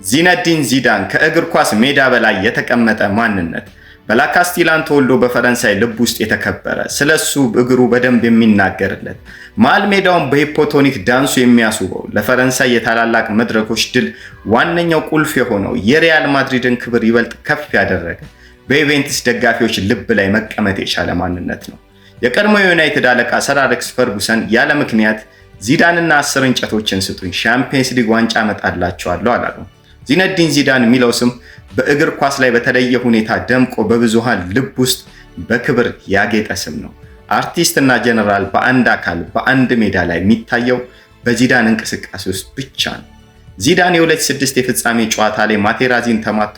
ዚነዲን ዚዳን ከእግር ኳስ ሜዳ በላይ የተቀመጠ ማንነት፣ በላካስቲላን ተወልዶ በፈረንሳይ ልብ ውስጥ የተከበረ፣ ስለሱ እግሩ በደንብ የሚናገርለት፣ መሃል ሜዳውን በሂፖቶኒክ ዳንሱ የሚያስውበው፣ ለፈረንሳይ የታላላቅ መድረኮች ድል ዋነኛው ቁልፍ የሆነው፣ የሪያል ማድሪድን ክብር ይበልጥ ከፍ ያደረገ፣ በዩቬንቱስ ደጋፊዎች ልብ ላይ መቀመጥ የቻለ ማንነት ነው። የቀድሞ የዩናይትድ አለቃ ሰር አሌክስ ፈርጉሰን ያለ ምክንያት ዚዳንና 10 እንጨቶችን ስጡኝ ሻምፒየንስ ሊግ ዋንጫ አመጣላቸዋለሁ አላሉ። ዚነዲን ዚዳን የሚለው ስም በእግር ኳስ ላይ በተለየ ሁኔታ ደምቆ በብዙሃን ልብ ውስጥ በክብር ያጌጠ ስም ነው። አርቲስት እና ጀነራል በአንድ አካል በአንድ ሜዳ ላይ የሚታየው በዚዳን እንቅስቃሴ ውስጥ ብቻ ነው። ዚዳን የ2006 የፍጻሜ ጨዋታ ላይ ማቴራዚን ተማቶ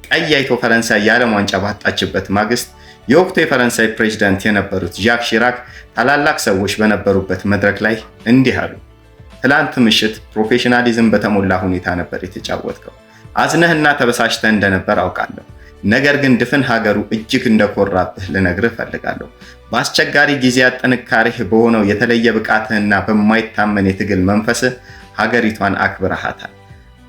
ቀይ አይቶ ፈረንሳይ የዓለም ዋንጫ ባጣችበት ማግስት የወቅቱ የፈረንሳይ ፕሬዝዳንት የነበሩት ዣክ ሺራክ ታላላቅ ሰዎች በነበሩበት መድረክ ላይ እንዲህ አሉ። ትላንት ምሽት ፕሮፌሽናሊዝም በተሞላ ሁኔታ ነበር የተጫወትከው። አዝነህና ተበሳጭተህ እንደነበር አውቃለሁ። ነገር ግን ድፍን ሀገሩ እጅግ እንደኮራብህ ልነግርህ እፈልጋለሁ። በአስቸጋሪ ጊዜያት ጥንካሬህ በሆነው የተለየ ብቃትህና በማይታመን የትግል መንፈስህ ሀገሪቷን አክብረሃታል።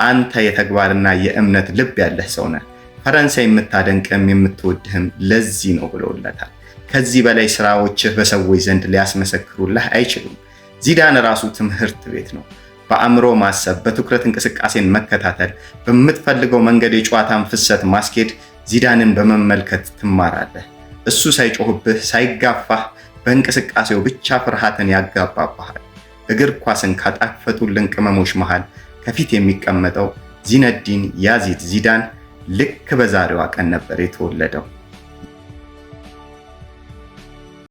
አንተ የተግባርና የእምነት ልብ ያለህ ሰው ነህ። ፈረንሳይ የምታደንቅም የምትወድህም ለዚህ ነው ብለውለታል። ከዚህ በላይ ስራዎችህ በሰዎች ዘንድ ሊያስመሰክሩልህ አይችሉም። ዚዳን ራሱ ትምህርት ቤት ነው። በአእምሮ ማሰብ፣ በትኩረት እንቅስቃሴን መከታተል፣ በምትፈልገው መንገድ የጨዋታን ፍሰት ማስኬድ ዚዳንን በመመልከት ትማራለህ። እሱ ሳይጮህብህ ሳይጋፋህ በእንቅስቃሴው ብቻ ፍርሃትን ያጋባባሃል። እግር ኳስን ካጣፈጡልን ቅመሞች መሃል ከፊት የሚቀመጠው ዚነዲን ያዚድ ዚዳን ልክ በዛሬዋ ቀን ነበር የተወለደው።